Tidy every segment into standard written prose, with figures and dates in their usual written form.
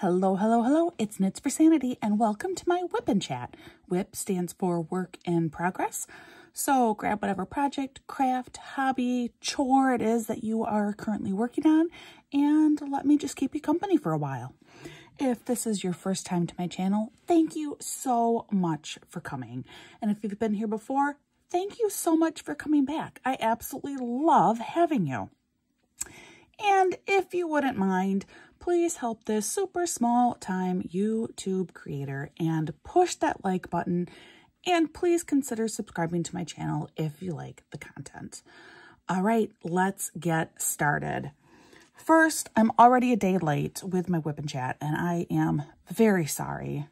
Hello, hello, hello. It's Knits for Sanity and welcome to my WIP Chat. WIP stands for Work in Progress. So grab whatever project, craft, hobby, chore it is that you are currently working on and let me just keep you company for a while. If this is your first time to my channel, thank you so much for coming. And if you've been here before, thank you so much for coming back. I absolutely love having you. And if you wouldn't mind, please help this super small time YouTube creator and push that like button. And please consider subscribing to my channel if you like the content. All right, let's get started. First, I'm already a day late with my WIP Chat, and I am very sorry.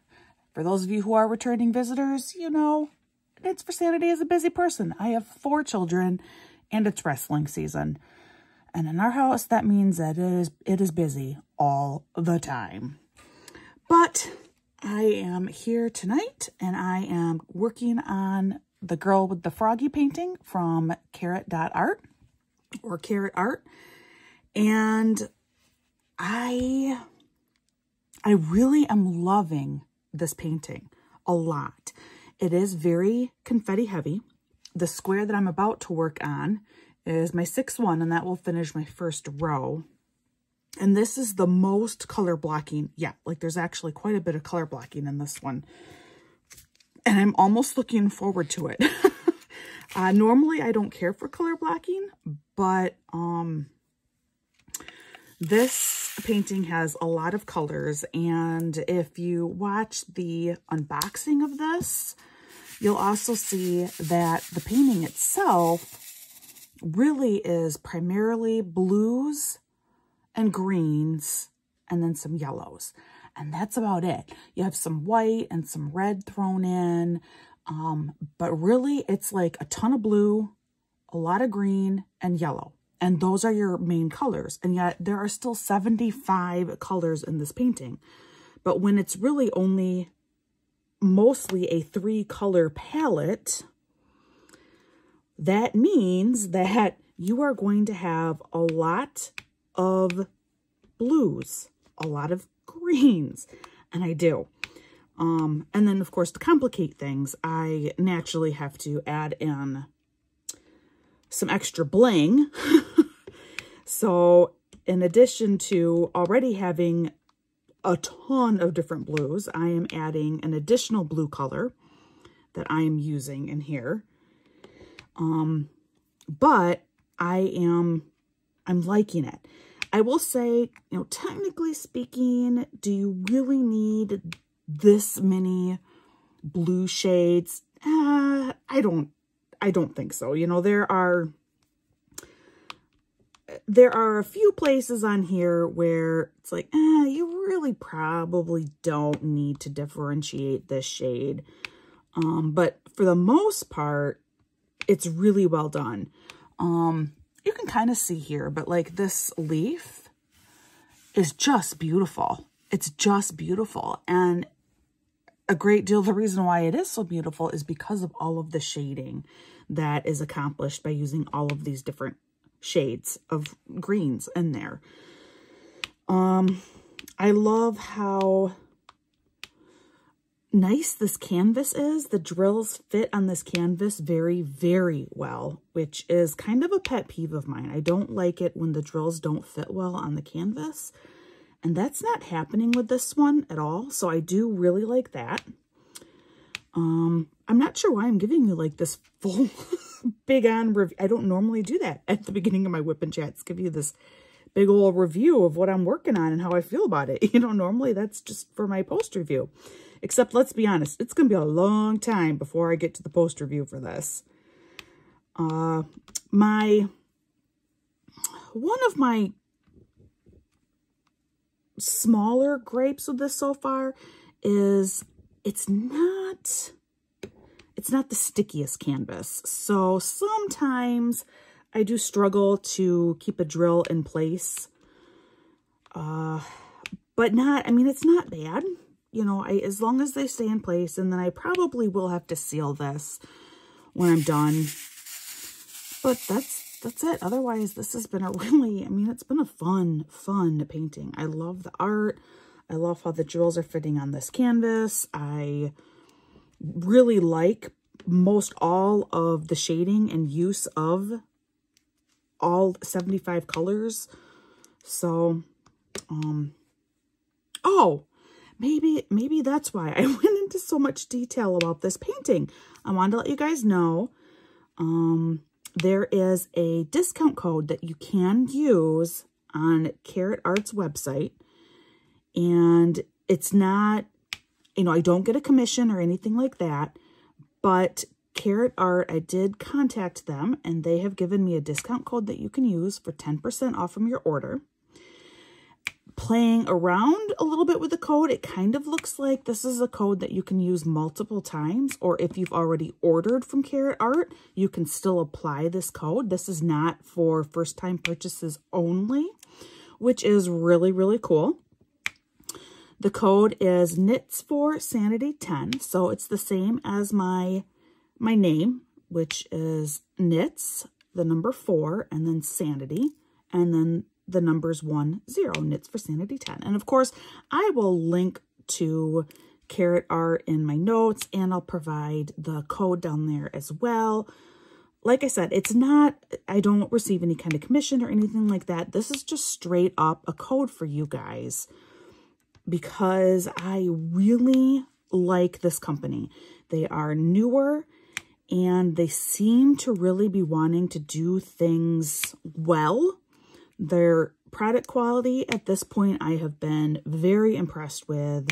For those of you who are returning visitors, you know, Knits for Sanity is a busy person. I have 4 children, and it's wrestling season. And in our house, that means that it is busy all the time. But I am here tonight, and I am working on the girl with the froggy painting from carat.art or carat.art. And I really am loving this painting a lot. It is very confetti heavy. The square that I'm about to work on is my 6th one, and that will finish my first row. And this is the most color blocking. Yeah, like there's actually quite a bit of color blocking in this one. And I'm almost looking forward to it. Normally I don't care for color blocking, but this painting has a lot of colors. And if you watch the unboxing of this, you'll also see that the painting itself really is primarily blues and greens and then some yellows. And that's about it. You have some white and some red thrown in. But really it's like a ton of blue, a lot of green and yellow. And those are your main colors. And yet there are still 75 colors in this painting. But when it's really only mostly a 3-color palette, that means that you are going to have a lot of blues, a lot of greens, and I do. And then, of course, to complicate things, I naturally have to add in some extra bling. So, in addition to already having a ton of different blues, I am adding an additional blue color that I am using in here. But I'm liking it. I will say, you know, technically speaking, do you really need this many blue shades? I don't think so. You know, there are a few places on here where it's like, you really probably don't need to differentiate this shade. But for the most part, it's really well done. You can kind of see here, but like this leaf is just beautiful. It's just beautiful. And a great deal of the reason why it is so beautiful is because of all of the shading that is accomplished by using all of these different shades of greens in there. I love how nice this canvas is. The drills fit on this canvas very, very well, which is kind of a pet peeve of mine. I don't like it when the drills don't fit well on the canvas, and that's not happening with this one at all. So I do really like that. I'm not sure why I'm giving you like this full big on review. I don't normally do that at the beginning of my WIP Chats, give you this big old review of what I'm working on and how I feel about it. You know, normally that's just for my post review. Except, let's be honest, it's going to be a long time before I get to the post review for this. One of my smaller gripes with this so far is it's not the stickiest canvas. So sometimes I do struggle to keep a drill in place. But not, I mean, it's not bad. You know, as long as they stay in place, and then I probably will have to seal this when I'm done. But that's it. Otherwise, this has been a really, I mean, it's been a fun painting. I love the art. I love how the jewels are fitting on this canvas. I really like most all of the shading and use of all 75 colors. So, oh, maybe that's why I went into so much detail about this painting. I wanted to let you guys know, there is a discount code that you can use on carat.art's website. And it's not, you know, I don't get a commission or anything like that, but carat.art, I did contact them and they have given me a discount code that you can use for 10% off from your order. Playing around a little bit with the code, it kind of looks like this is a code that you can use multiple times, or if you've already ordered from carat.art, you can still apply this code. This is not for first-time purchases only, which is really, really cool. The code is knits for sanity 10. So it's the same as my name, which is knits, the number 4, and then sanity, and then the numbers 10, knits for sanity 10. And of course, I will link to carat.art in my notes, and I'll provide the code down there as well. Like I said, it's not, I don't receive any kind of commission or anything like that. This is just straight up a code for you guys, because I really like this company. They are newer and they seem to really be wanting to do things well. Their product quality at this point, I have been very impressed with.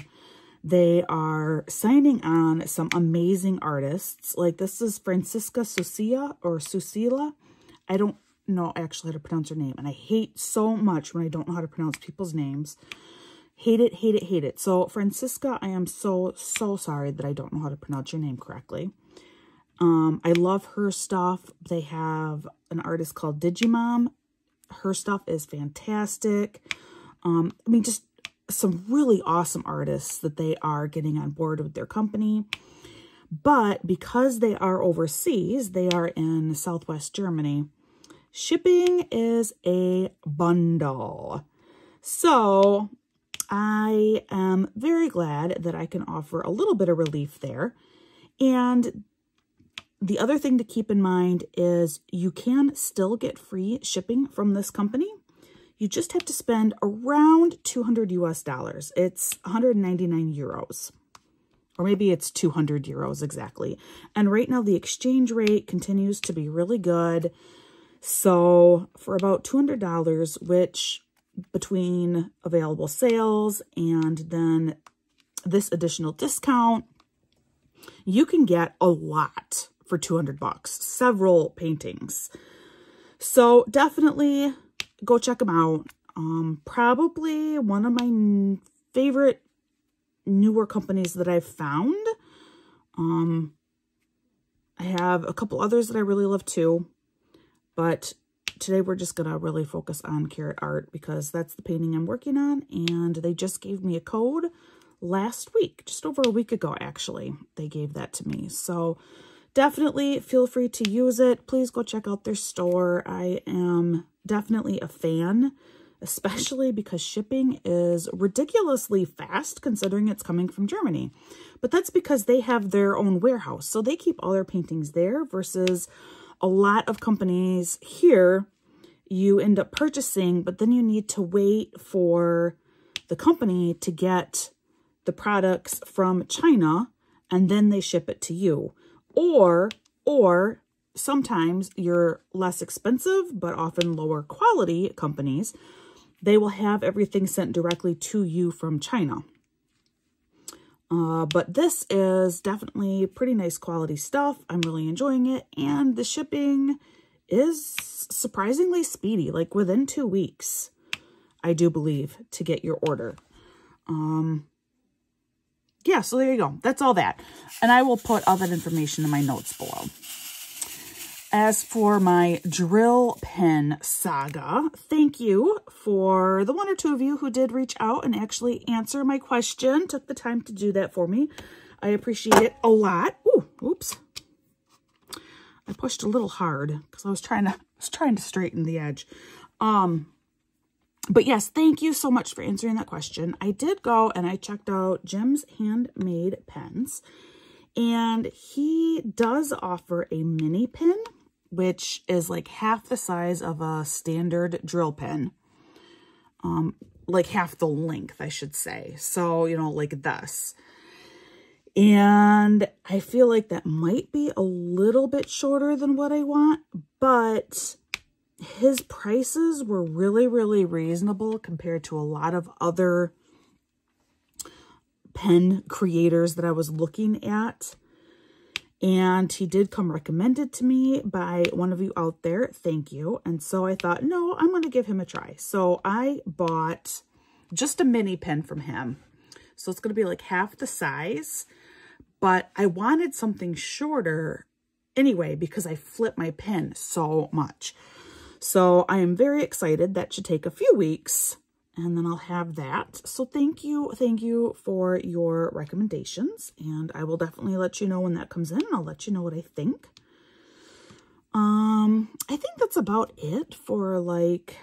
They are signing on some amazing artists. Like this is Francisca Sucia or Susila. I don't know actually how to pronounce her name. And I hate so much when I don't know how to pronounce people's names. Hate it, hate it, hate it. So, Francisca, I am so sorry that I don't know how to pronounce your name correctly. I love her stuff. They have an artist called Digimom. Her stuff is fantastic. I mean, just some really awesome artists that they are getting on board with their company. But because they are overseas, they are in Southwest Germany, shipping is a bundle. So I am very glad that I can offer a little bit of relief there. And the other thing to keep in mind is you can still get free shipping from this company. You just have to spend around $200 US. It's 199 euros. Or maybe it's 200 euros exactly. And right now the exchange rate continues to be really good. So for about $200, which between available sales and then this additional discount, you can get a lot for 200 bucks, several paintings. So definitely go check them out. Probably one of my favorite newer companies that I've found. I have a couple others that I really love too, but today we're just going to really focus on carat.art because that's the painting I'm working on, and they just gave me a code last week, just over a week ago actually. They gave that to me. So definitely feel free to use it. Please go check out their store. I am definitely a fan, especially because shipping is ridiculously fast considering it's coming from Germany. But that's because they have their own warehouse. So they keep all their paintings there versus a lot of companies here, you end up purchasing, but then you need to wait for the company to get the products from China and then they ship it to you. Or sometimes you're less expensive, but often lower quality companies, they will have everything sent directly to you from China. But this is definitely pretty nice quality stuff. I'm really enjoying it. And the shipping is surprisingly speedy, like within 2 weeks, I do believe, to get your order. Yeah, so there you go. That's all that. And I will put all that information in my notes below. As for my drill pen saga, thank you for the 1 or 2 of you who did reach out and actually answer my question. Took the time to do that for me. I appreciate it a lot. Ooh, oops. I pushed a little hard because I was trying to straighten the edge. But yes, thank you so much for answering that question. I did go and I checked out Jim's handmade pens, and he does offer a mini pen, which is like half the size of a standard drill pen. Like half the length, I should say. So, you know, like this. And I feel like that might be a little bit shorter than what I want, but his prices were really, really reasonable compared to a lot of other pen creators that I was looking at. And he did come recommended to me by one of you out there. Thank you. And so I thought, no, I'm going to give him a try. So I bought just a mini pen from him. So it's going to be like half the size, but I wanted something shorter anyway, because I flip my pen so much. So I am very excited. That should take a few weeks, and then I'll have that. So thank you for your recommendations, and I will definitely let you know when that comes in. I'll let you know what I think. I think that's about it for like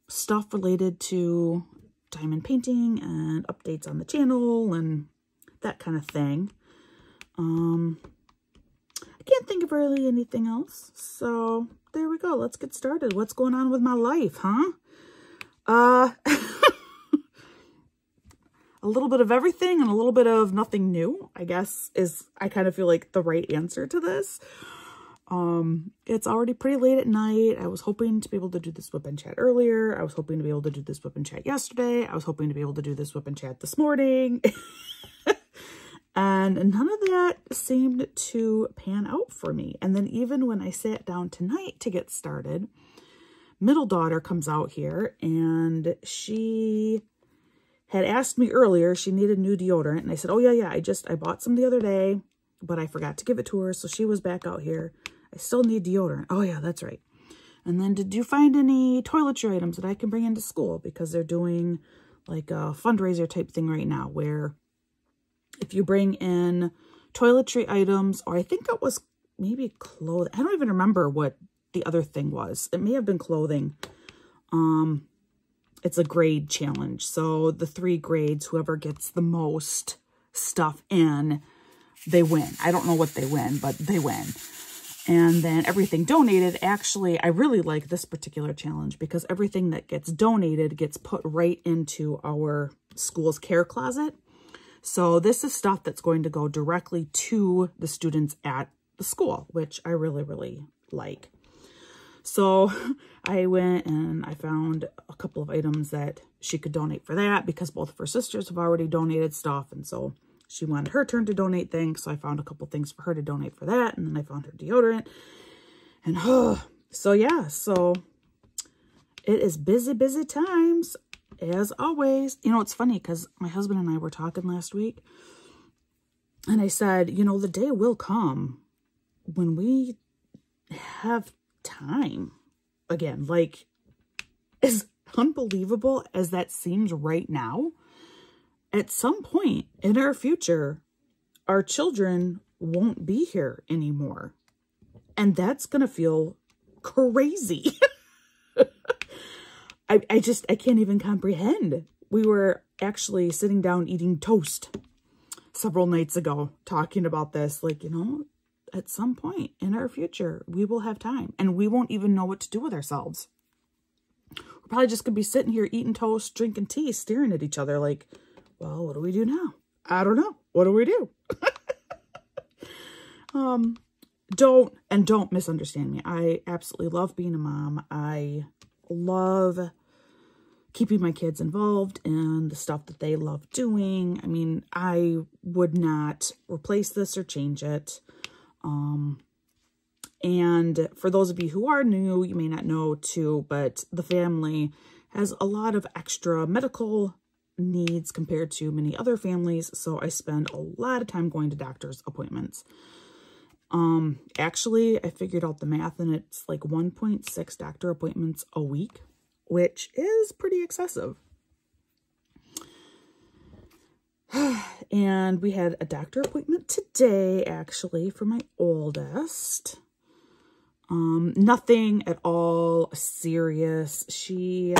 stuff related to diamond painting and updates on the channel and that kind of thing. I can't think of really anything else. So there we go. Let's get started. What's going on with my life, huh? A little bit of everything and a little bit of nothing new, I guess, is, I kind of feel like, the right answer to this. It's already pretty late at night. I was hoping to be able to do this WIP Chat earlier. I was hoping to be able to do this WIP Chat yesterday. I was hoping to be able to do this WIP Chat this morning. And none of that seemed to pan out for me. And then even when I sat down tonight to get started, middle daughter comes out here, and she had asked me earlier, she needed new deodorant. And I said, oh yeah, I bought some the other day, but I forgot to give it to her. So she was back out here. I still need deodorant. Oh yeah, that's right. And then, did you find any toiletry items that I can bring into school? Because they're doing like a fundraiser type thing right now, where if you bring in toiletry items, or I think it was maybe clothing. I don't even remember what the other thing was. It may have been clothing. It's a grade challenge. So the 3 grades, whoever gets the most stuff in, they win. I don't know what they win, but they win. And then everything donated, actually, I really like this particular challenge because everything that gets donated gets put right into our school's care closet. So this is stuff that's going to go directly to the students at the school, which I really, really like. So I went and I found a couple of items that she could donate for that, because both of her sisters have already donated stuff. And so she wanted her turn to donate things. So I found a couple things for her to donate for that. And then I found her deodorant. And so yeah, so it is busy, busy times. As always. You know, it's funny because my husband and I were talking last week, and I said, you know, the day will come when we have time again. Like, as unbelievable as that seems right now, at some point in our future, our children won't be here anymore. And that's going to feel crazy. I can't even comprehend. We were actually sitting down eating toast several nights ago talking about this. Like, you know, at some point in our future, we will have time and we won't even know what to do with ourselves. We're probably just going to be sitting here eating toast, drinking tea, staring at each other like, well, what do we do now? I don't know. What do we do? Don't misunderstand me. I absolutely love being a mom. I love keeping my kids involved in the stuff that they love doing. I mean, I would not replace this or change it. And for those of you who are new, you may not know too, but the family has a lot of extra medical needs compared to many other families. So I spend a lot of time going to doctor's appointments. Actually, I figured out the math, and it's like 1.6 doctor appointments a week, which is pretty excessive. And we had a doctor appointment today, actually, for my oldest. Nothing at all serious. She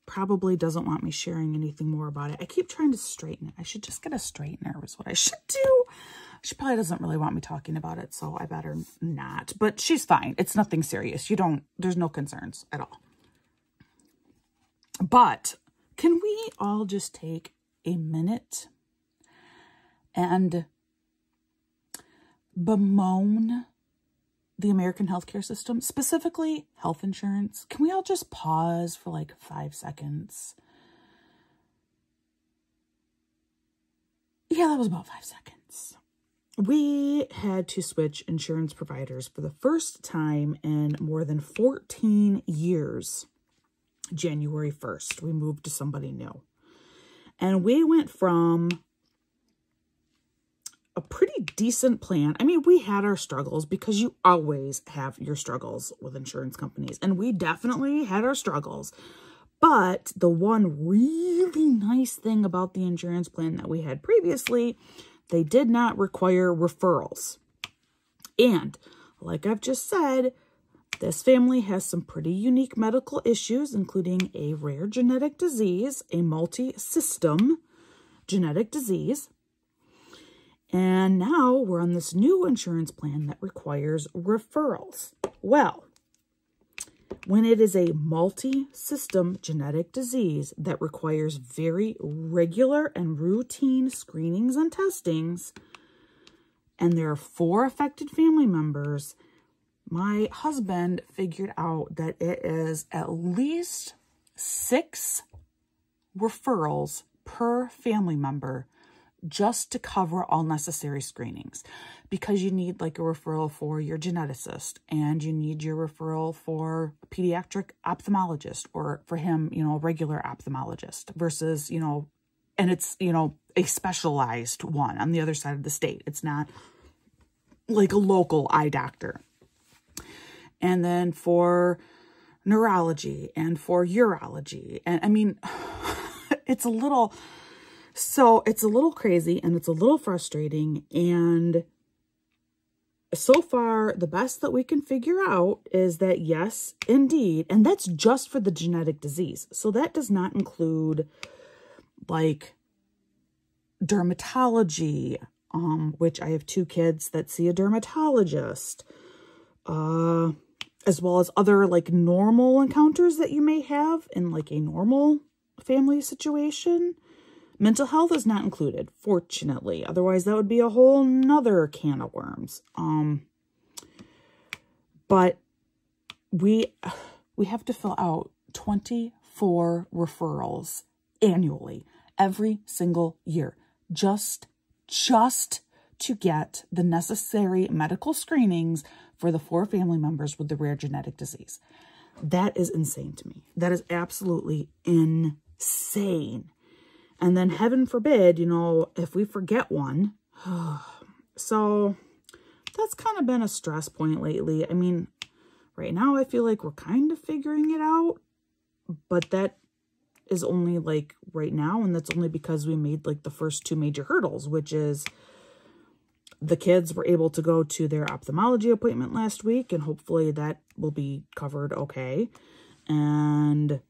probably doesn't want me sharing anything more about it. I keep trying to straighten it. I should just get a straightener is what I should do. She probably doesn't really want me talking about it, so I better not. But she's fine. It's nothing serious. There's no concerns at all. But can we all just take a minute and bemoan the American healthcare system, specifically health insurance? Can we all just pause for like 5 seconds? Yeah, that was about 5 seconds. We had to switch insurance providers for the first time in more than 14 years. January 1st, we moved to somebody new. And we went from a pretty decent plan. I mean, we had our struggles because you always have your struggles with insurance companies. And we definitely had our struggles. But the one really nice thing about the insurance plan that we had previously, they did not require referrals. And like I've just said, this family has some pretty unique medical issues, including a rare genetic disease, a multi-system genetic disease. And now we're on this new insurance plan that requires referrals. Well, when it is a multi-system genetic disease that requires very regular and routine screenings and testings, and there are 4 affected family members, my husband figured out that it is at least 6 referrals per family member just to cover all necessary screenings, because you need like a referral for your geneticist, and you need your referral for a pediatric ophthalmologist, or for him, a regular ophthalmologist versus, and it's, a specialized one on the other side of the state. It's not like a local eye doctor. And then for neurology and for urology. And I mean, it's a little crazy and it's a little frustrating. And so far, the best that we can figure out is that, yes, indeed. And that's just for the genetic disease. So that does not include like dermatology, which I have 2 kids that see a dermatologist, as well as other like normal encounters that you may have in like a normal family situation. Mental health is not included, fortunately. Otherwise, that would be a whole nother can of worms. But we have to fill out 24 referrals annually, every single year, just to get the necessary medical screenings for the 4 family members with the rare genetic disease. That is insane to me. That is absolutely insane. And then heaven forbid, if we forget one. So that's kind of been a stress point lately. I mean, right now I feel like we're kind of figuring it out, but that is only like right now. And that's only because we made like the first 2 major hurdles, which is the kids were able to go to their ophthalmology appointment last week, and hopefully that will be covered okay. And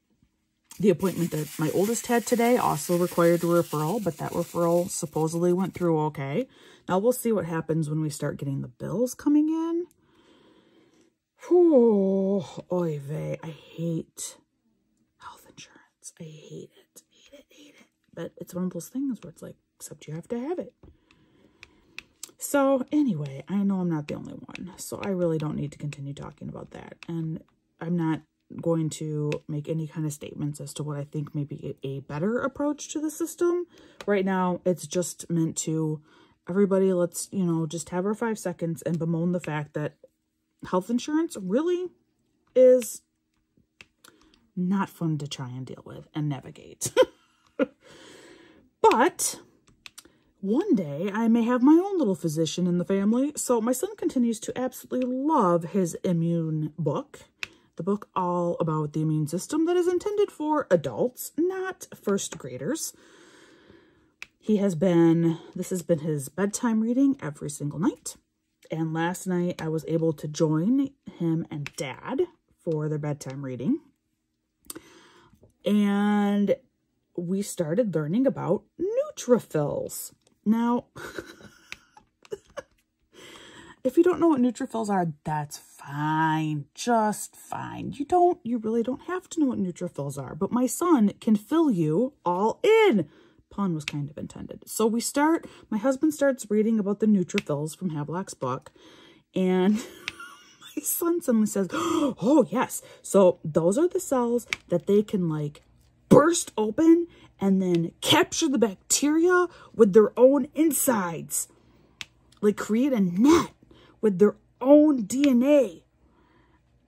the appointment that my oldest had today also required a referral, but that referral supposedly went through okay. Now we'll see what happens when we start getting the bills coming in. Whew, oy vey, I hate health insurance. I hate it, hate it. But it's one of those things where it's like, except you have to have it. So anyway, I know I'm not the only one, so I really don't need to continue talking about that. And I'm not going to make any kind of statements as to what I think may be a better approach to the system. Right now, it's just meant to, everybody, let's, just have our 5 seconds and bemoan the fact that health insurance really is not fun to try and deal with and navigate. But one day, I may have my own little physician in the family. So my son continues to absolutely love his immune book. The book all about the immune system that is intended for adults, not first graders. This has been his bedtime reading every single night. and last night I was able to join him and Dad for their bedtime reading. And we started learning about neutrophils. Now, if you don't know what neutrophils are, that's fine, just fine. You really don't have to know what neutrophils are, but my son can fill you all in. Pun was kind of intended. So my husband starts reading about the neutrophils from Havelock's book, and my son suddenly says, oh yes, so those are the cells that they can like burst open and then capture the bacteria with their own insides, like create a net with their own DNA.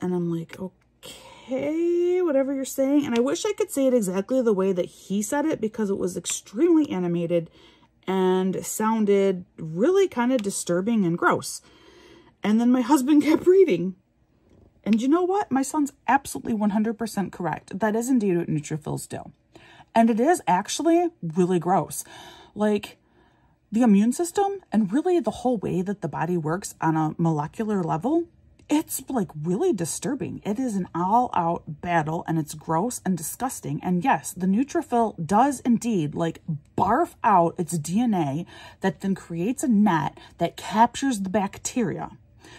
And I'm like, okay, whatever you're saying. And I wish I could say it exactly the way that he said it, because it was extremely animated and sounded really kind of disturbing and gross. And then my husband kept reading. And you know what? My son's absolutely 100% correct. That is indeed what neutrophils do. And it is actually really gross. Like, the immune system and really the whole way that the body works on a molecular level, it's like really disturbing. It is an all-out battle, and it's gross and disgusting. And yes, the neutrophil does indeed like barf out its DNA that then creates a net that captures the bacteria.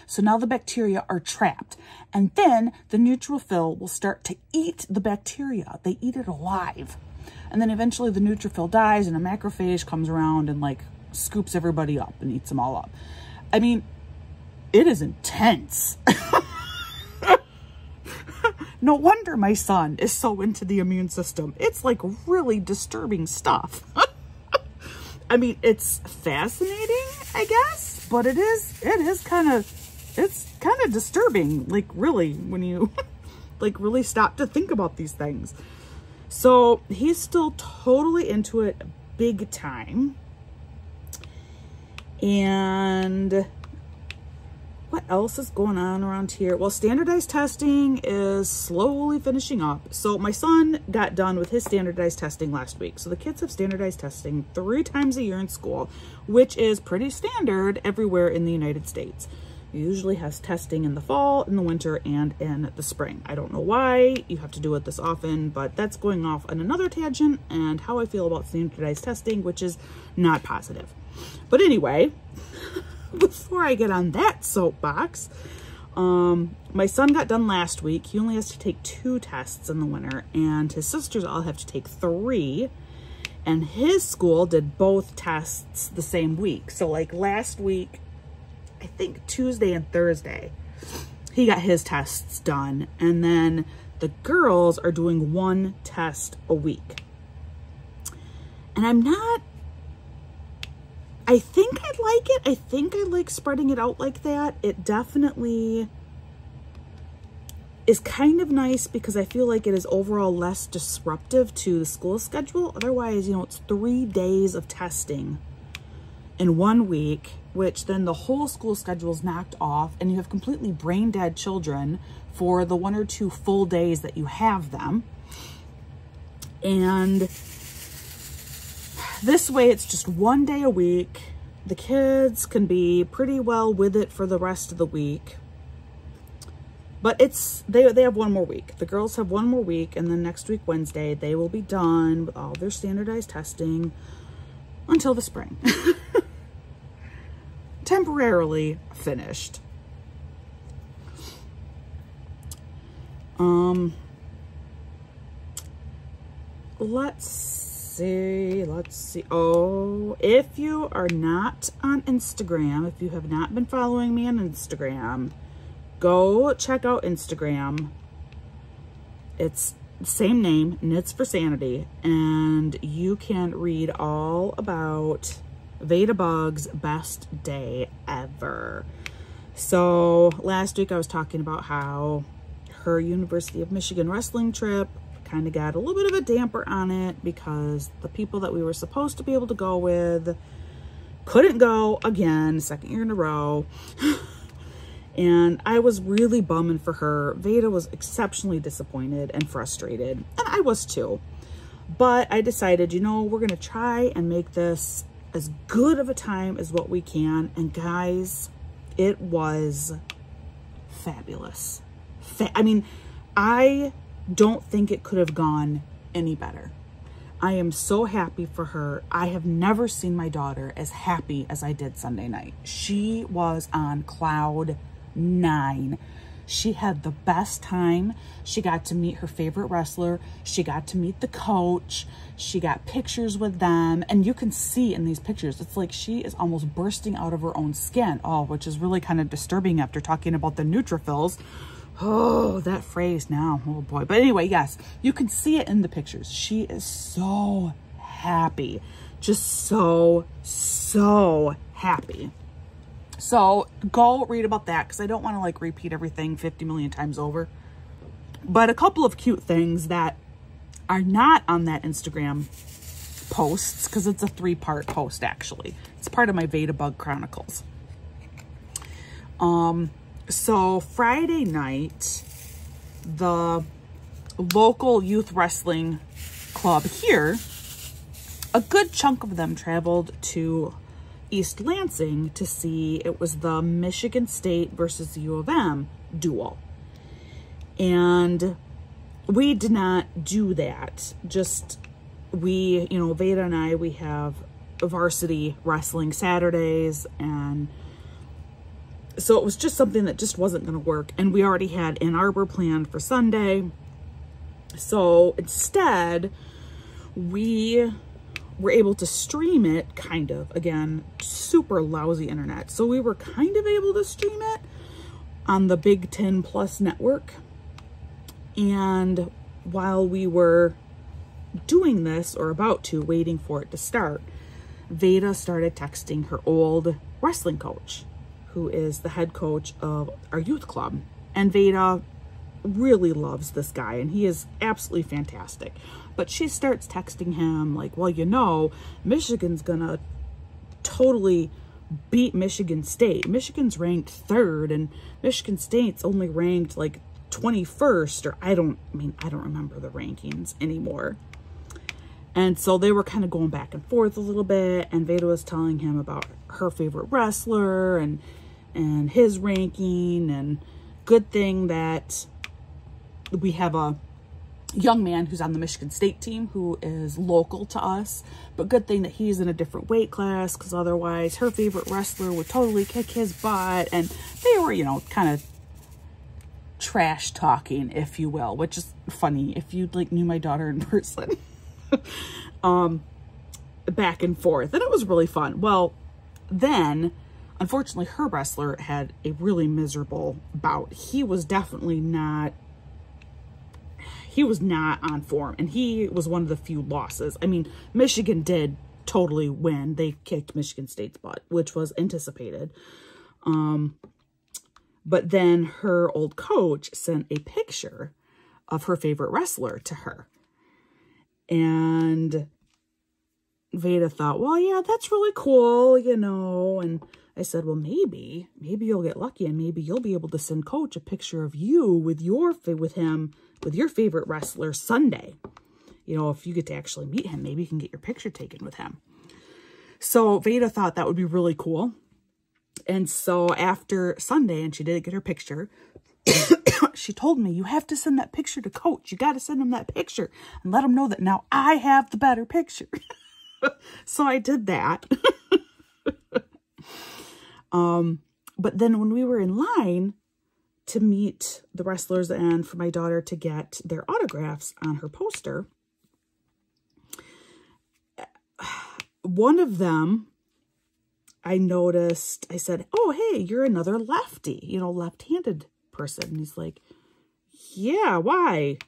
So now the bacteria are trapped, and then the neutrophil will start to eat the bacteria. They eat it alive. And then eventually the neutrophil dies, and a macrophage comes around and like scoops everybody up and eats them all up. I mean, it is intense. No wonder my son is so into the immune system. It's like really disturbing stuff. I mean, it's fascinating, I guess, but it's kind of disturbing, like really, when you like really stop to think about these things. So he's still totally into it big time. And what else is going on around here? Well, standardized testing is slowly finishing up. So my son got done with his standardized testing last week. So the kids have standardized testing 3 times a year in school, which is pretty standard everywhere in the United States. It usually has testing in the fall, in the winter, and in the spring. I don't know why you have to do it this often, but that's going off on another tangent and how I feel about standardized testing, which is not positive. But anyway, before I get on that soapbox, my son got done last week. He only has to take 2 tests in the winter, and his sisters all have to take 3. And his school did both tests the same week. So like last week, I think Tuesday and Thursday, he got his tests done. And then the girls are doing 1 test a week. And I think I like it. I think I like spreading it out like that. It definitely is kind of nice because I feel like it is overall less disruptive to the school schedule. Otherwise, you know, it's 3 days of testing in 1 week, which then the whole school schedule is knocked off, and you have completely brain dead children for the 1 or 2 full days that you have them. And this way, it's just 1 day a week. The kids can be pretty well with it for the rest of the week. But they have 1 more week. The girls have 1 more week, and then next week, Wednesday, they will be done with all their standardized testing until the spring. Temporarily finished. Let's see. Oh, if you are not on Instagram, if you have not been following me on Instagram, go check out Instagram. It's the same name, Knits for Sanity, and you can read all about Veda Bug's best day ever. So last week I was talking about how her University of Michigan wrestling trip kind of got a little bit of a damper on it because the people that we were supposed to be able to go with couldn't go again, 2nd year in a row. And I was really bumming for her. Veda was exceptionally disappointed and frustrated, and I was too. But I decided, you know, we're gonna try and make this as good of a time as what we can. And guys, It was fabulous. I mean, I don't think it could have gone any better. I am so happy for her. I have never seen my daughter as happy as I did Sunday night. She was on cloud 9. She had the best time. She got to meet her favorite wrestler. She got to meet the coach. She got pictures with them. And you can see in these pictures, it's like she is almost bursting out of her own skin. Oh, which is really kind of disturbing after talking about the neutrophils. Oh, that phrase now. Oh boy. But anyway, yes, you can see it in the pictures. She is so happy. Just so happy. So go read about that, because I don't want to like repeat everything 50 million times over. But a couple of cute things that are not on that Instagram posts, because it's a 3-part post actually. It's part of my Veda Bug Chronicles. So Friday night, the local youth wrestling club here, a good chunk of them traveled to East Lansing to see, it was the Michigan State versus the U of M duel. And we did not do that. Just we, you know, Veda and I, we have varsity wrestling Saturdays, and so it was just something that just wasn't going to work. And we already had Ann Arbor planned for Sunday. So instead, we were able to stream it, kind of. Again, super lousy internet. So we were kind of able to stream it on the Big 10 Plus network. And while we were doing this, or about to, waiting for it to start, Veda started texting her old wrestling coach, who is the head coach of our youth club. And Veda really loves this guy, and he is absolutely fantastic. But she starts texting him like, well, you know, Michigan's gonna totally beat Michigan State. Michigan's ranked 3rd, and Michigan State's only ranked like 21st, or I don't remember the rankings anymore. And so they were kind of going back and forth a little bit, and Veda was telling him about her favorite wrestler and his ranking, and good thing that we have a young man who's on the Michigan State team who is local to us, but good thing that he's in a different weight class, because otherwise her favorite wrestler would totally kick his butt. And they were, you know, kind of trash talking, if you will, which is funny if you like knew my daughter in person. Back and forth, and it was really fun. Well, then unfortunately her wrestler had a really miserable bout. He was definitely not on form, and he was one of the few losses. I mean, Michigan did totally win. They kicked Michigan State's butt, which was anticipated. But then her old coach sent a picture of her favorite wrestler to her. And Veda thought, well, yeah, that's really cool, you know. And I said, well, maybe you'll get lucky, and maybe you'll be able to send coach a picture of you with your favorite wrestler Sunday. You know, if you get to actually meet him, maybe you can get your picture taken with him. So Veda thought that would be really cool. And so after Sunday, and she didn't get her picture, she told me, you have to send that picture to coach. You got to send him that picture and let him know that now I have the better picture. So I did that. But then when we were in line to meet the wrestlers and for my daughter to get their autographs on her poster, one of them, I noticed, I said, oh, hey, you're another lefty, you know, left-handed person. And he's like, yeah, why?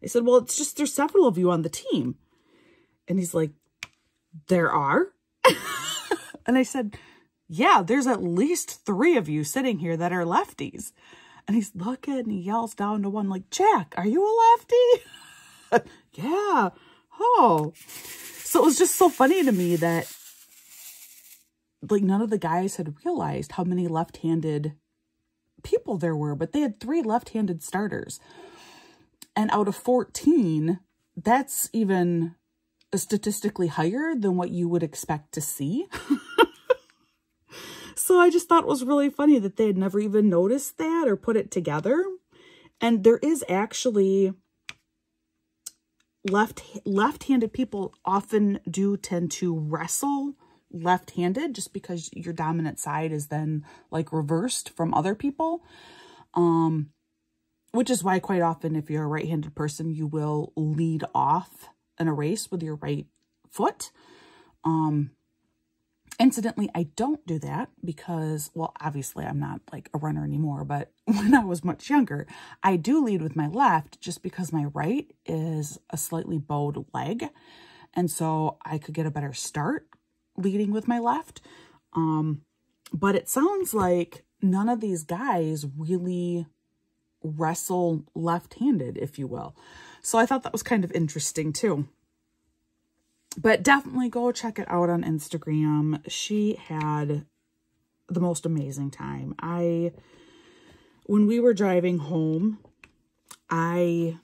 I said, well, it's just there's several of you on the team. And he's like, there are? And I said, yeah, there's at least 3 of you sitting here that are lefties. And he's looking and he yells down to one like, Jack, are you a lefty? Yeah. Oh. So it was just so funny to me that like none of the guys had realized how many left-handed people there were, but they had 3 left-handed starters. And out of 14, that's even statistically higher than what you would expect to see. So I just thought it was really funny that they had never even noticed that or put it together. And there is actually left-handed people often do tend to wrestle left-handed just because your dominant side is then like reversed from other people. Which is why quite often if you're a right-handed person, you will lead off in a race with your right foot. Incidentally, I don't do that because, well, obviously I'm not like a runner anymore, but when I was much younger, I do lead with my left just because my right is a slightly bowed leg. And so I could get a better start leading with my left. But it sounds like none of these guys really wrestle left-handed, if you will. So I thought that was kind of interesting too. But definitely go check it out on Instagram. She had the most amazing time. When we were driving home, I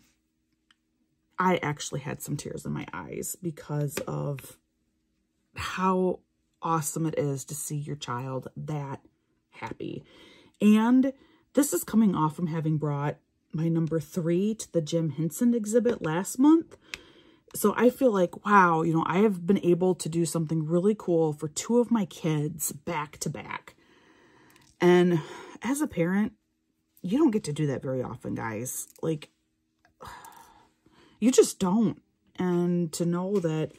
actually had some tears in my eyes because of how awesome it is to see your child that happy. And this is coming off from having brought my number 3 to the Jim Henson exhibit last month. So I feel like, wow, you know, I have been able to do something really cool for 2 of my kids back to back. And as a parent, you don't get to do that very often, guys. Like, you just don't. And to know that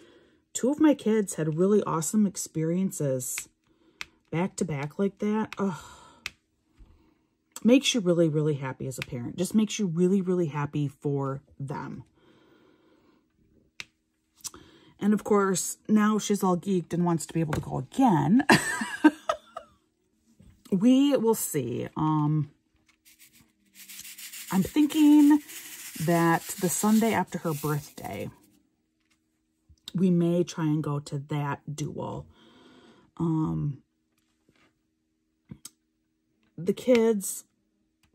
2 of my kids had really awesome experiences back to back like that, makes you really, really happy as a parent. Just makes you really, really happy for them. And of course, now she's all geeked and wants to be able to go again. We will see. I'm thinking that the Sunday after her birthday, we may try and go to that duel. The kids,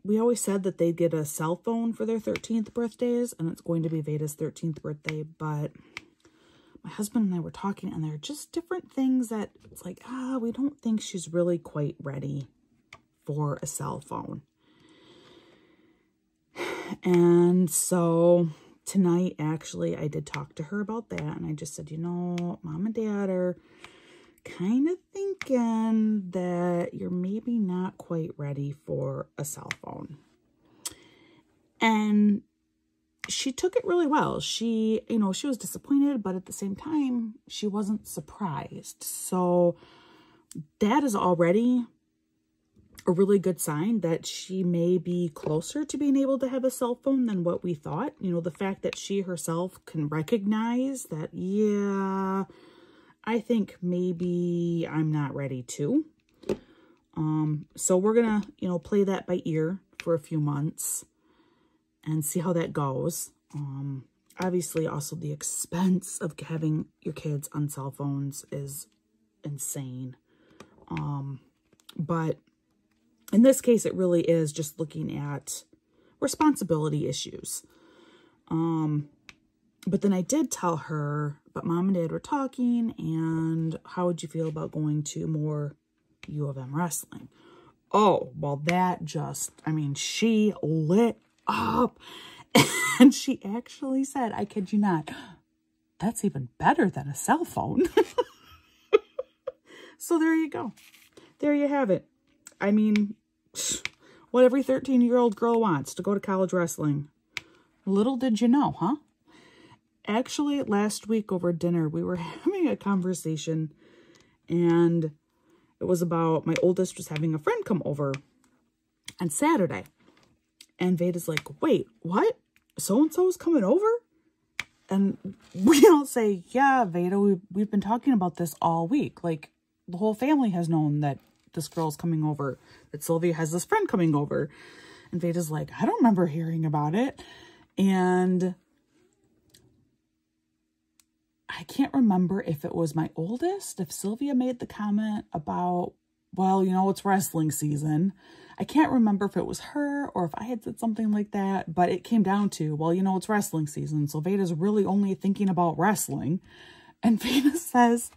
we always said that they'd get a cell phone for their 13th birthdays, and it's going to be Veda's 13th birthday, but my husband and I were talking, and there are just different things that it's like, we don't think she's really quite ready for a cell phone. And so tonight, actually, I did talk to her about that, and I just said, you know, Mom and Dad are kind of thinking that you're maybe not quite ready for a cell phone. And she took it really well. She, you know, she was disappointed, but at the same time, she wasn't surprised. So that is already a really good sign that she may be closer to being able to have a cell phone than what we thought. You know, the fact that she herself can recognize that, yeah, I think maybe I'm not ready to. So we're going to, you know, play that by ear for a few months and see how that goes. Obviously, also the expense of having your kids on cell phones is insane. But in this case, it really is just looking at responsibility issues. But then I did tell her, but Mom and Dad were talking, and how would you feel about going to more U of M wrestling? Oh, well, that just, I mean, she lit up. And she actually said, I kid you not, that's even better than a cell phone. So there you go. There you have it. I mean, what every 13-year-old girl wants, to go to college wrestling. Little did you know, huh? Actually, last week over dinner, we were having a conversation, and it was about my oldest was having a friend come over on Saturday. And Veda's like, wait, what? So-and-so is coming over? And we all say, yeah, Veda, we've been talking about this all week. Like, the whole family has known that this girl's coming over, that Sylvia has this friend coming over. And Veda's like, I don't remember hearing about it. And I can't remember if it was my oldest, if Sylvia made the comment about, well, you know, it's wrestling season. I can't remember if it was her or if I had said something like that, but it came down to, well, you know, it's wrestling season, so Veda's really only thinking about wrestling. And Veda says,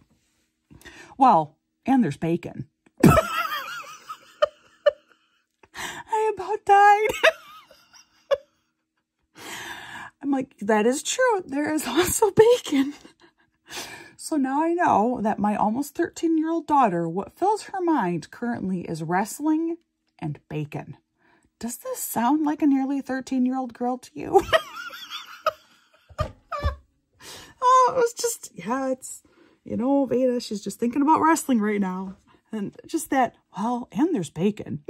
well, and there's bacon. died. I'm like, that is true. There is also bacon. So now I know that my almost 13-year-old daughter, what fills her mind currently is wrestling and bacon. Does this sound like a nearly 13-year-old girl to you? Oh, it was just, yeah, it's, you know, Veda, she's just thinking about wrestling right now. And just that, well, and there's bacon.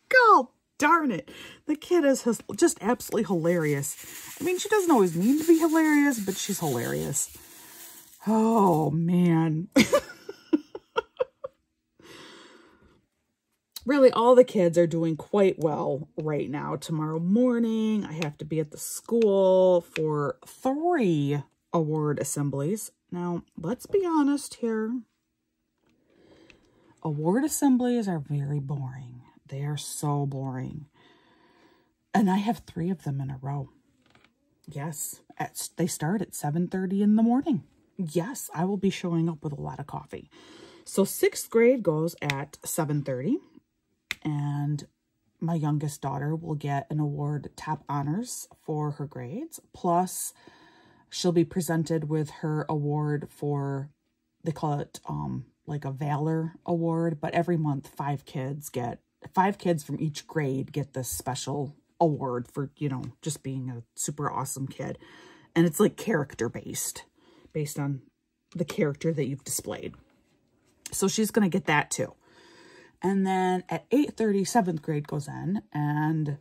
God darn it. The kid is just absolutely hilarious. I mean, she doesn't always mean to be hilarious, but she's hilarious. Oh, man. Really, all the kids are doing quite well right now. Tomorrow morning, I have to be at the school for 3 award assemblies. Now, let's be honest here. Award assemblies are very boring. They are so boring. And I have 3 of them in a row. Yes, they start at 7:30 in the morning. Yes, I will be showing up with a lot of coffee. So 6th grade goes at 7:30. And my youngest daughter will get an award top honors for her grades. Plus, she'll be presented with her award for, they call it like a Valor Award. But every month, 5 kids from each grade get this special award for, you know, just being a super awesome kid. And it's like character based on the character that you've displayed. So she's going to get that too. And then at 8:30, 7th grade goes in, and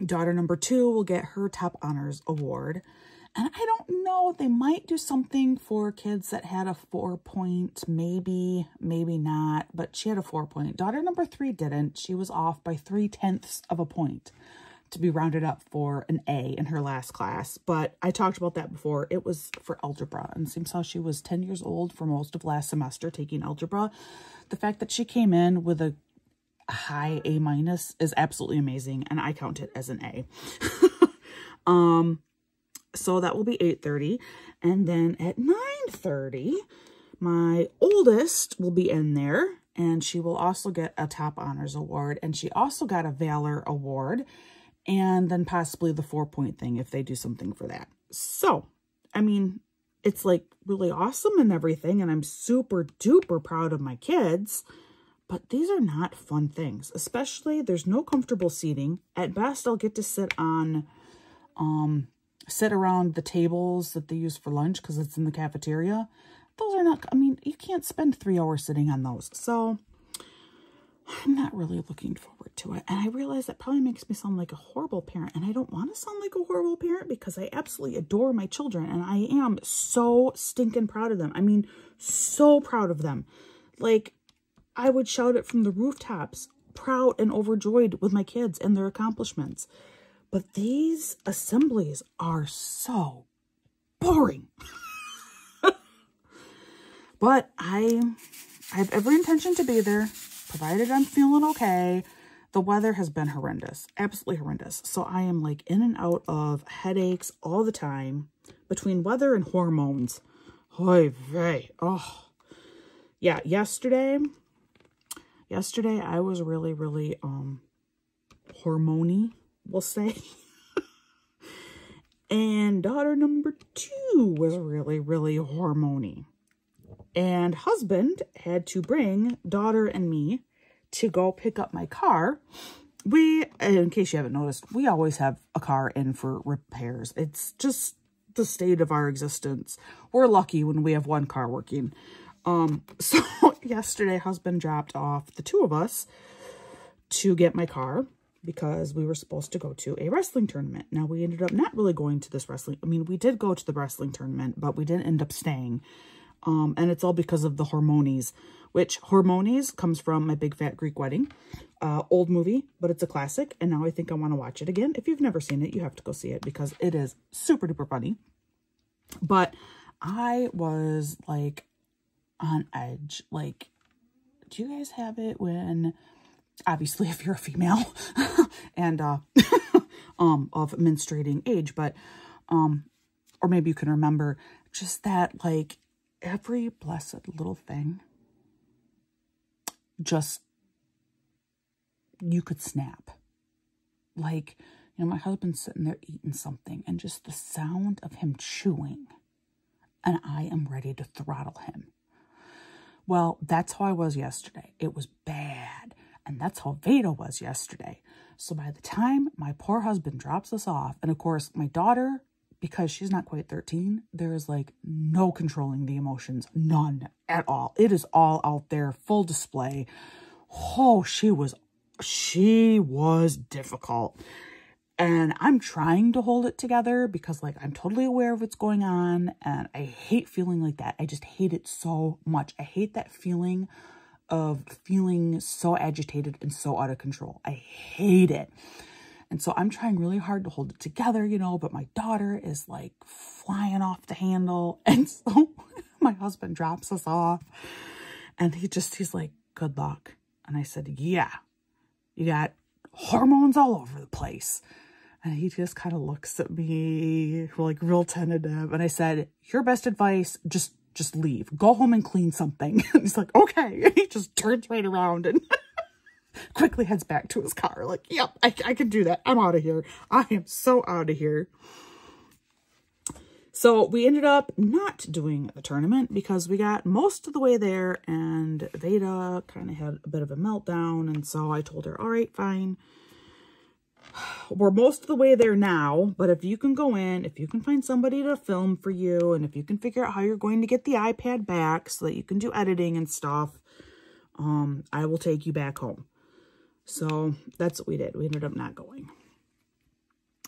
daughter number 2 will get her top honors award. And I don't know, they might do something for kids that had a 4-point, maybe not, but she had a 4-point. Daughter number 3 didn't. She was off by 0.3 of a point to be rounded up for an A in her last class. But I talked about that before. It was for algebra, and seems how she was 10 years old for most of last semester taking algebra. The fact that she came in with a high A- is absolutely amazing, and I count it as an A. So that will be 8:30, and then at 9:30, my oldest will be in there, and she will also get a top honors award, and she also got a Valor Award, and then possibly the 4-point thing if they do something for that. So, I mean, it's like really awesome and everything, and I'm super duper proud of my kids, but these are not fun things. Especially, there's no comfortable seating. At best, I'll get to sit around the tables that they use for lunch because it's in the cafeteria. Those are not, I mean, you can't spend 3 hours sitting on those. So I'm not really looking forward to it. And I realize that probably makes me sound like a horrible parent. And I don't want to sound like a horrible parent because I absolutely adore my children. And I am so stinking proud of them. I mean, so proud of them. Like, I would shout it from the rooftops, proud and overjoyed with my kids and their accomplishments. But these assemblies are so boring. But I have every intention to be there, provided I'm feeling okay. The weather has been horrendous, absolutely horrendous. So I am like in and out of headaches all the time between weather and hormones. Oy vey. Oh, yeah. Yesterday I was really, really hormoney, we'll say. And daughter number 2 was really, really hormoney. And husband had to bring daughter and me to go pick up my car. We, in case you haven't noticed, we always have a car in for repairs. It's just the state of our existence. We're lucky when we have one car working. So yesterday, husband dropped off the 2 of us to get my car because we were supposed to go to a wrestling tournament. Now, we ended up not really going to this wrestling. I mean, we did go to the wrestling tournament, but we didn't end up staying. And it's all because of the hormonees, which hormonees comes from My Big Fat Greek Wedding. Old movie, but it's a classic. And now I think I want to watch it again. If you've never seen it, you have to go see it because it is super duper funny. But I was like on edge. Like, do you guys have it when, obviously if you're a female and of menstruating age, but or maybe you can remember just that, like, every blessed little thing just you could snap. Like, you know, my husband's sitting there eating something and just the sound of him chewing, and I am ready to throttle him. Well, that's how I was yesterday. It was bad. And that's how Veda was yesterday. So by the time my poor husband drops us off, and of course my daughter, because she's not quite 13, there is like no controlling the emotions, none at all. It is all out there, full display. Oh, she was difficult. And I'm trying to hold it together because, like, I'm totally aware of what's going on. And I hate feeling like that. I just hate it so much. I hate that feeling of feeling so agitated and so out of control. I hate it. And so I'm trying really hard to hold it together, you know, but my daughter is like flying off the handle. And so my husband drops us off and he's like, good luck. And I said, yeah, you got hormones all over the place. And he just kind of looks at me like real tentative. And I said, your best advice, just leave. Go home and clean something. And he's like, okay. And he just turns right around and quickly heads back to his car. Like, yep, I can do that. I'm out of here. I am so out of here. So we ended up not doing the tournament because we got most of the way there and Veda kind of had a bit of a meltdown. And so I told her, all right, fine. We're most of the way there now, but if you can go in, if you can find somebody to film for you, and if you can figure out how you're going to get the iPad back so that you can do editing and stuff, I will take you back home. So that's what we did. We ended up not going.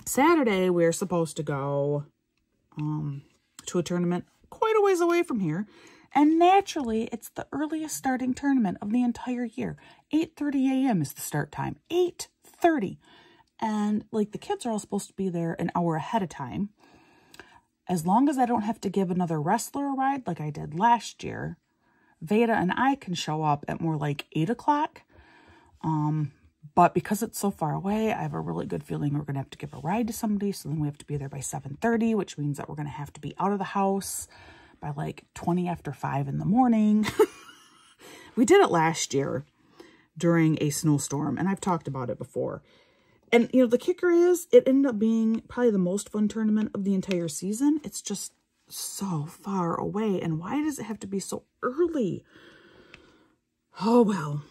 Saturday, we're supposed to go to a tournament quite a ways away from here. And naturally, it's the earliest starting tournament of the entire year. 8:30 a.m. is the start time. 8:30. And like the kids are all supposed to be there an hour ahead of time. As long as I don't have to give another wrestler a ride like I did last year, Veda and I can show up at more like 8 o'clock. But because it's so far away, I have a really good feeling we're going to have to give a ride to somebody. So then we have to be there by 7:30, which means that we're going to have to be out of the house by like 20 after 5 in the morning. We did it last year during a snowstorm, and I've talked about it before. And, you know, the kicker is it ended up being probably the most fun tournament of the entire season. It's just so far away. And why does it have to be so early? Oh, well.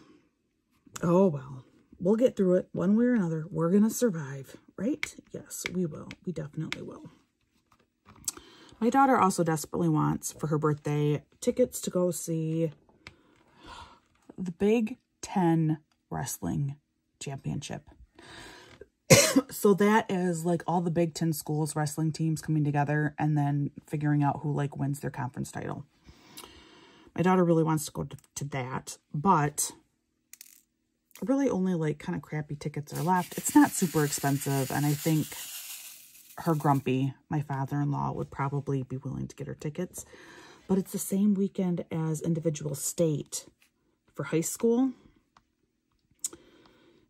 Oh, well. We'll get through it one way or another. We're going to survive, right? Yes, we will. We definitely will. My daughter also desperately wants, for her birthday, tickets to go see the Big Ten Wrestling Championship. So that is like all the Big Ten schools wrestling teams coming together and then figuring out who like wins their conference title. My daughter really wants to go to that, but really only like kind of crappy tickets are left. It's not super expensive, and I think her grumpy, my father-in-law, would probably be willing to get her tickets. But it's the same weekend as individual state for high school.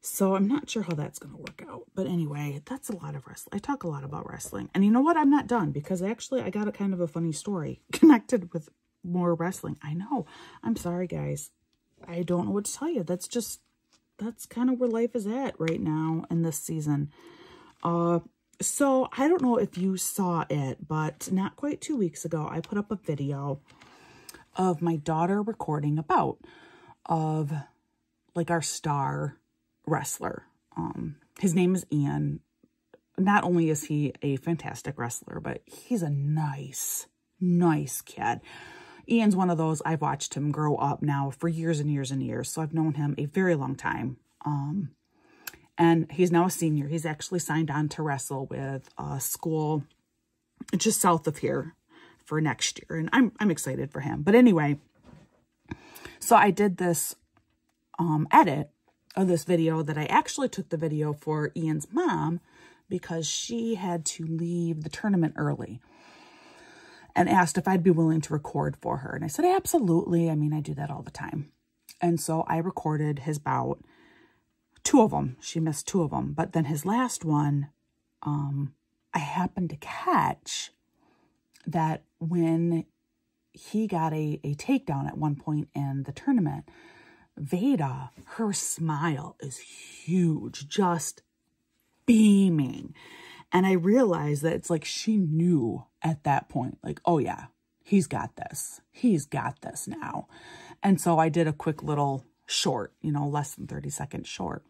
So I'm not sure how that's going to work out. But anyway, that's a lot of wrestling. I talk a lot about wrestling. And you know what? I'm not done because actually I got a kind of a funny story connected with more wrestling. I know. I'm sorry, guys. I don't know what to tell you. That's kind of where life is at right now in this season. So I don't know if you saw it, but not quite 2 weeks ago, I put up a video of my daughter recording a bout of like our star wrestler. His name is Ian. Not only is he a fantastic wrestler, but he's a nice kid. Ian's one of those, I've watched him grow up now for years and years and years. So I've known him a very long time. And he's now a senior. He's actually signed on to wrestle with a school just south of here for next year. And I'm excited for him. But anyway, so I did this edit of this video that I actually took the video for Ian's mom because she had to leave the tournament early and asked if I'd be willing to record for her. And I said, absolutely. I mean, I do that all the time. And so I recorded his bout, 2 of them. She missed 2 of them. But then his last one, I happened to catch that when he got a takedown at one point in the tournament, Veda, her smile is huge, just beaming. And I realized that it's like she knew at that point, like, oh yeah, he's got this. He's got this now. And so I did a quick little short, you know, less than 30-second short.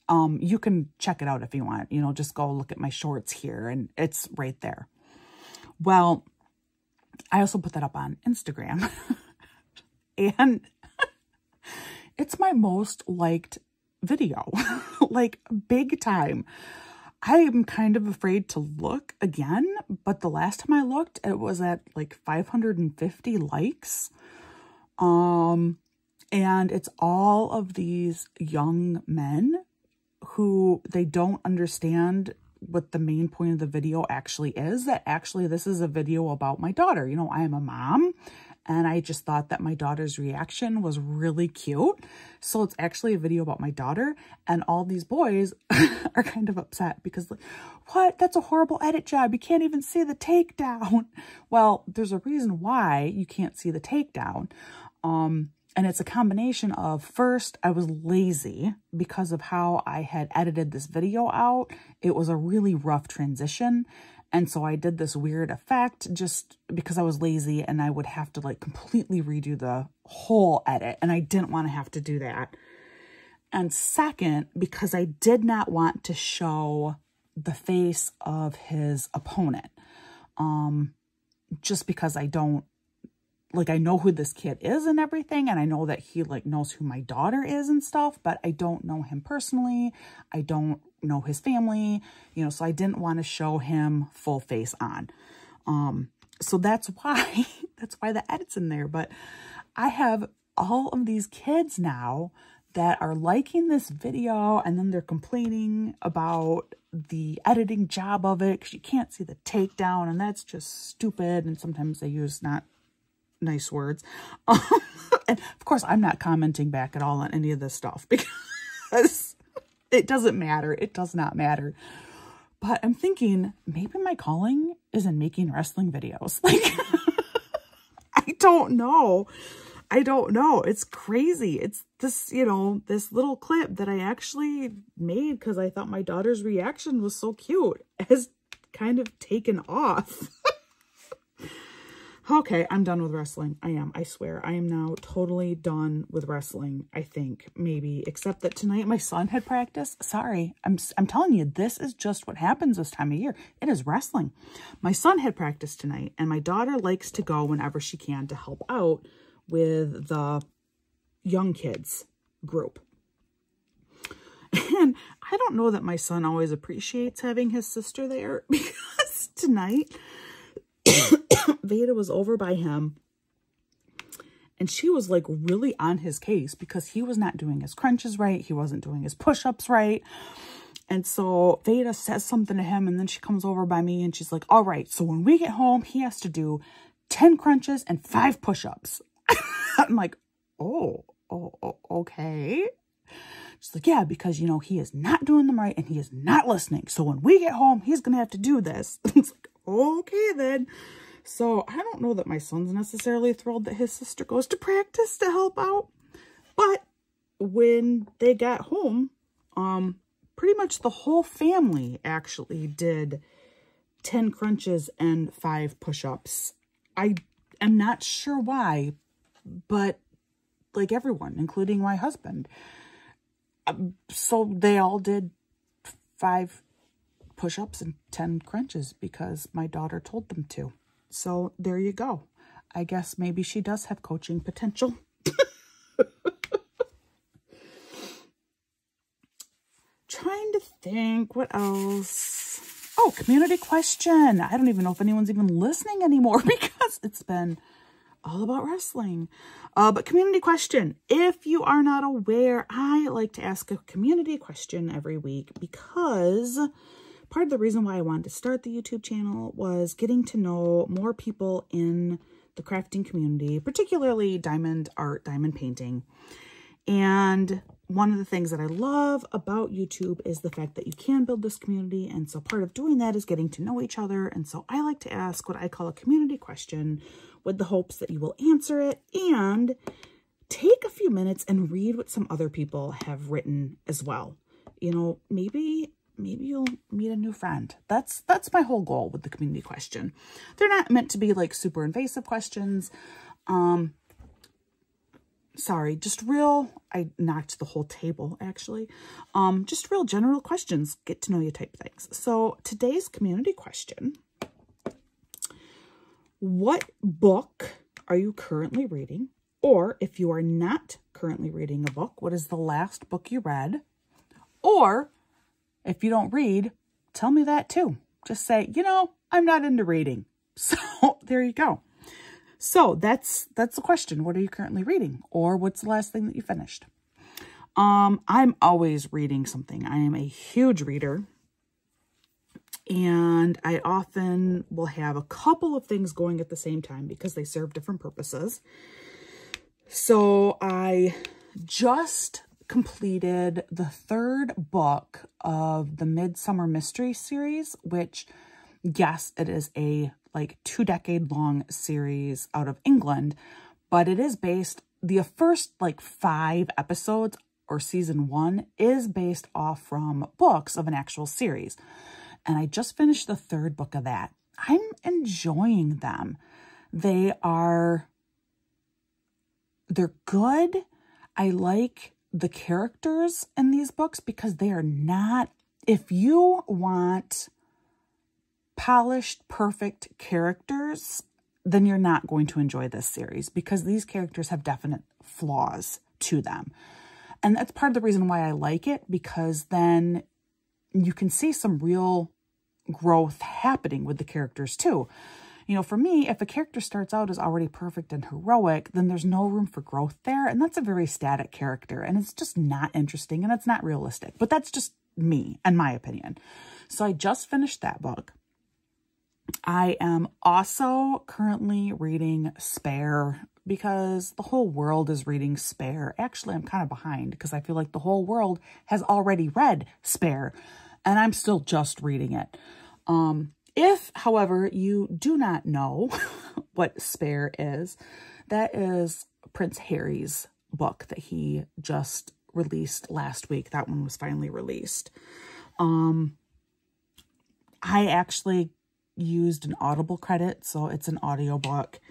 You can check it out if you want, you know, just go look at my shorts here and it's right there. Well, I also put that up on Instagram and it's my most liked video, like big time. I am kind of afraid to look again, but the last time I looked, it was at like 550 likes. And it's all of these young men who they don't understand what the main point of the video actually is, that actually this is a video about my daughter. You know, I am a mom and I just thought that my daughter's reaction was really cute. So it's actually a video about my daughter, and all these boys are kind of upset because like, what? That's a horrible edit job. You can't even see the takedown. Well, there's a reason why you can't see the takedown. And it's a combination of, first, I was lazy because of how I had edited this video out. It was a really rough transition. And so I did this weird effect just because I was lazy and I would have to like completely redo the whole edit. And I didn't want to have to do that. And second, because I did not want to show the face of his opponent. Just because I don't, like, I know who this kid is and everything, and I know that he, like, knows who my daughter is and stuff, but I don't know him personally. I don't know his family, you know, so I didn't want to show him full face on. So that's why the edit's in there. But I have all of these kids now that are liking this video, and then they're complaining about the editing job of it because you can't see the takedown, and that's just stupid. And sometimes they use not nice words. And of course, I'm not commenting back at all on any of this stuff because it doesn't matter. It does not matter. But I'm thinking maybe my calling is in making wrestling videos. Like, I don't know. I don't know. It's crazy. It's this, you know, this little clip that I actually made because I thought my daughter's reaction was so cute has kind of taken off. Okay, I'm done with wrestling. I am. I swear. I am now totally done with wrestling, I think, maybe. Except that tonight my son had practice. Sorry. I'm telling you, this is just what happens this time of year. It is wrestling. My son had practice tonight, and my daughter likes to go whenever she can to help out with the young kids group. And I don't know that my son always appreciates having his sister there because tonight Veda was over by him and she was like really on his case because he was not doing his crunches right. He wasn't doing his push-ups right. And so Veda says something to him, and then she comes over by me and she's like, all right, so when we get home, he has to do 10 crunches and 5 push-ups. I'm like, oh, okay. She's like, yeah, because, you know, he is not doing them right and he is not listening. So when we get home, he's going to have to do this. It's like, okay, then. So I don't know that my son's necessarily thrilled that his sister goes to practice to help out. But when they got home, pretty much the whole family actually did 10 crunches and 5 push-ups. I am not sure why, but like everyone, including my husband. So they all did 5 push-ups and 10 crunches because my daughter told them to. So there you go. I guess maybe she does have coaching potential. Trying to think what else. Oh, community question. I don't even know if anyone's even listening anymore because it's been all about wrestling. But community question. If you are not aware, I like to ask a community question every week because part of the reason why I wanted to start the YouTube channel was getting to know more people in the crafting community, particularly diamond art, diamond painting. And one of the things that I love about YouTube is the fact that you can build this community. And so part of doing that is getting to know each other. And so I like to ask what I call a community question with the hopes that you will answer it and take a few minutes and read what some other people have written as well. You know, maybe you'll meet a new friend. That's my whole goal with the community question. They're not meant to be like super invasive questions. Sorry, just real, I knocked the whole table actually. Just real general questions, get to know you type things. So today's community question: what book are you currently reading? Or if you are not currently reading a book, what is the last book you read? Or if you don't read, tell me that too. Just say, you know, I'm not into reading. So there you go. So that's the question. What are you currently reading? Or what's the last thing that you finished? I'm always reading something. I am a huge reader. And I often will have a couple of things going at the same time because they serve different purposes. So I just completed the 3rd book of the Midsummer Mystery series, which, yes, it is a like 2-decade-long series out of England, but it is based, the first like 5 episodes or season 1 is based off from books of an actual series. And I just finished the 3rd book of that. I'm enjoying them. They're good. I like the characters in these books because they are not, if you want polished, perfect characters, then you're not going to enjoy this series because these characters have definite flaws to them. And that's part of the reason why I like it, because then you can see some real growth happening with the characters too. You know, for me, if a character starts out as already perfect and heroic, then there's no room for growth there. And that's a very static character. And it's just not interesting and it's not realistic. But that's just me and my opinion. So I just finished that book. I am also currently reading Spare because the whole world is reading Spare. Actually, I'm kind of behind because I feel like the whole world has already read Spare and I'm still just reading it. If, however, you do not know what Spare is, that is Prince Harry's book that he just released last week. That one was finally released. I actually used an Audible credit, so it's an audiobook.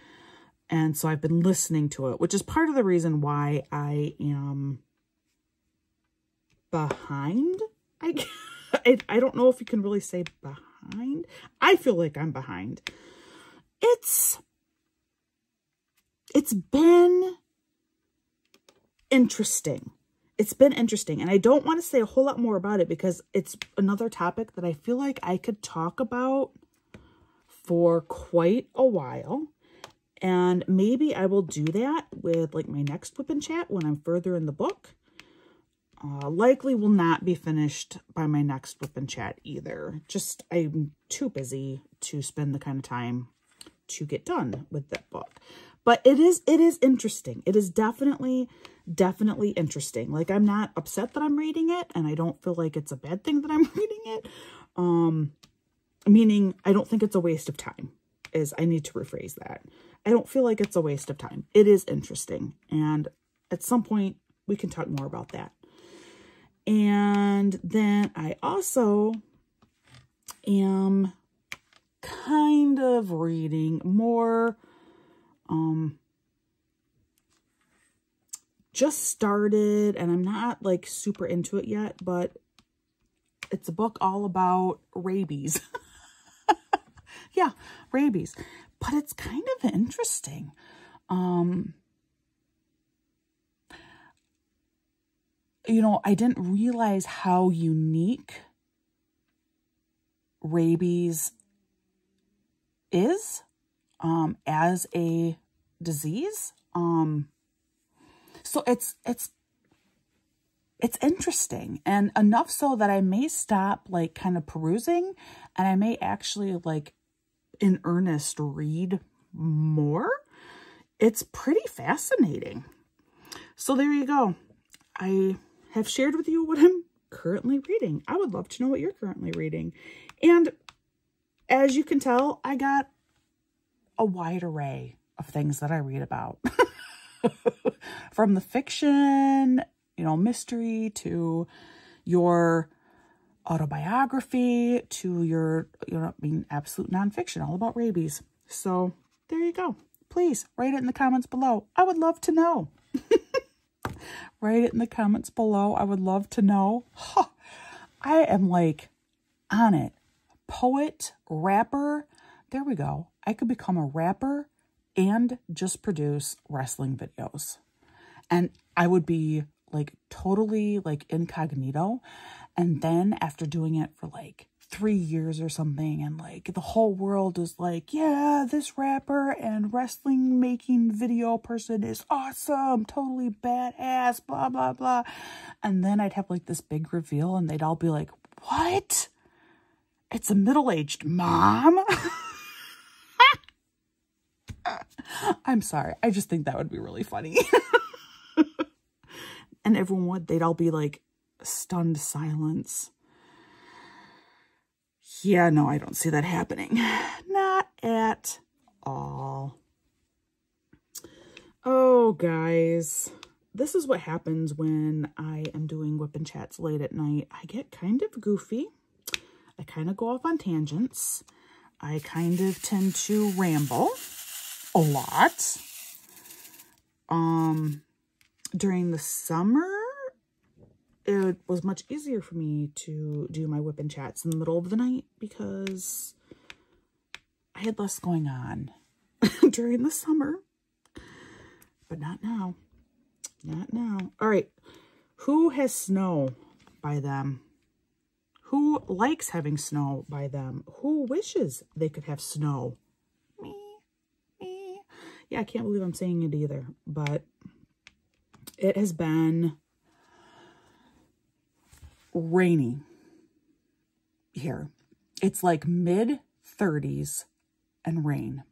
And so I've been listening to it, which is part of the reason why I am behind. I don't know if you can really say behind. I feel like I'm behind. It's been interesting. It's been interesting. And I don't want to say a whole lot more about it because it's another topic that I feel like I could talk about for quite a while. And maybe I will do that with like my next WIP Chat when I'm further in the book. Likely will not be finished by my next WIP Chat either. Just I'm too busy to spend the kind of time to get done with that book. But it is interesting. It is definitely interesting. Like, I'm not upset that I'm reading it, and I don't feel like it's a bad thing that I'm reading it. Meaning I don't think it's a waste of time. I need to rephrase that. I don't feel like it's a waste of time. It is interesting. And at some point we can talk more about that. And then I also am kind of reading more, just started, and I'm not like super into it yet, but it's a book all about rabies. Yeah, rabies. But it's kind of interesting. You know, I didn't realize how unique rabies is as a disease. So it's interesting, and enough so that I may stop like kind of perusing, and I may actually like in earnest read more. It's pretty fascinating. So there you go. I have shared with you what I'm currently reading. I would love to know what you're currently reading. And as you can tell, I got a wide array of things that I read about. From the fiction, you know, mystery to your autobiography to your, you know, I mean, absolute nonfiction, all about rabies. So there you go. Please write it in the comments below. I would love to know. Write it in the comments below. I would love to know. I am like on it. Poet, rapper. There we go. I could become a rapper and just produce wrestling videos. And I would be like totally like incognito. And then after doing it for like 3 years or something, and like the whole world is like, yeah, this rapper and wrestling making video person is awesome, totally badass, blah, blah, blah. And then I'd have like this big reveal and they'd all be like, what? It's a middle-aged mom? I'm sorry. I just think that would be really funny. And everyone they'd all be like stunned silence. Yeah, no, I don't see that happening. Not at all. Oh, guys. This is what happens when I am doing WIP Chats late at night. I get kind of goofy. I kind of go off on tangents. I kind of tend to ramble a lot. During the summer, it was much easier for me to do my WIP Chats in the middle of the night because I had less going on during the summer. But not now. Not now. All right. Who has snow by them? Who likes having snow by them? Who wishes they could have snow? Me. Yeah, I can't believe I'm saying it either. But it has been rainy here. It's like mid-30s and rain.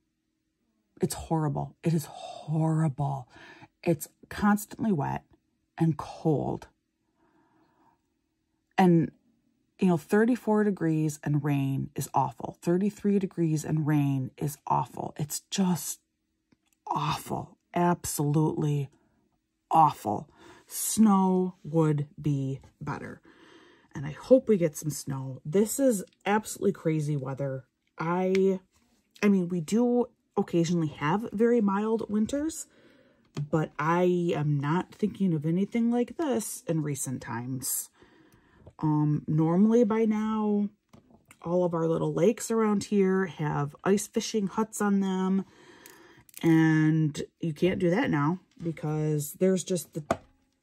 It's horrible. It is horrible. It's constantly wet and cold. And, you know, 34 degrees and rain is awful. 33 degrees and rain is awful. It's just awful. Absolutely awful. Snow would be better. And I hope we get some snow. This is absolutely crazy weather. I mean, we do occasionally have very mild winters, but I am not thinking of anything like this in recent times. Normally by now, all of our little lakes around here have ice fishing huts on them. And you can't do that now because there's just the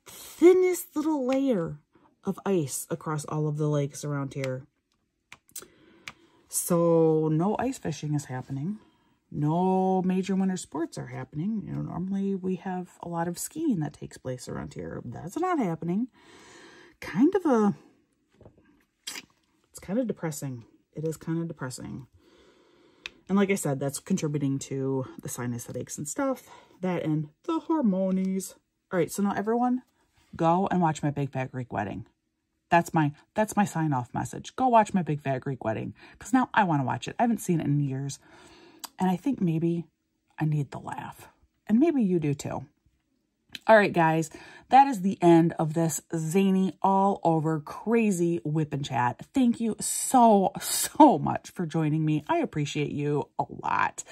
thinnest little layer of ice across all of the lakes around here. So no ice fishing is happening. No major winter sports are happening. You know, normally we have a lot of skiing that takes place around here. That's not happening. It's kind of depressing. It is kind of depressing. And like I said, that's contributing to the sinus headaches and stuff. That and the hormonees. All right, so now everyone, go and watch my Big Fat Greek Wedding. That's my sign-off message. Go watch my Big Fat Greek Wedding. Because now I want to watch it. I haven't seen it in years. And I think maybe I need the laugh. And maybe you do too. All right, guys. That is the end of this zany, all over crazy WIP Chat. Thank you so much for joining me. I appreciate you a lot.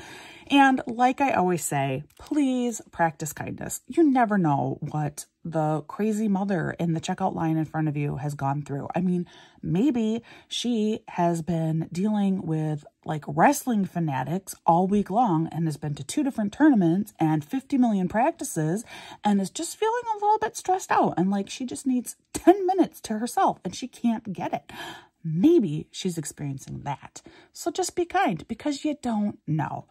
And like I always say, please practice kindness. You never know what the crazy mother in the checkout line in front of you has gone through. I mean, maybe she has been dealing with like wrestling fanatics all week long and has been to 2 different tournaments and 50 million practices and is just feeling a little bit stressed out and like she just needs 10 minutes to herself and she can't get it. Maybe she's experiencing that. So just be kind because you don't know.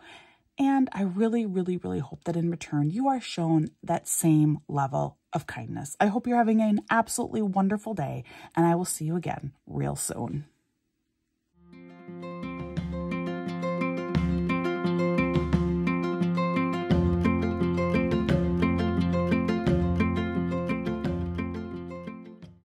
And I really, really, really hope that in return, you are shown that same level of kindness. I hope you're having an absolutely wonderful day, and I will see you again real soon.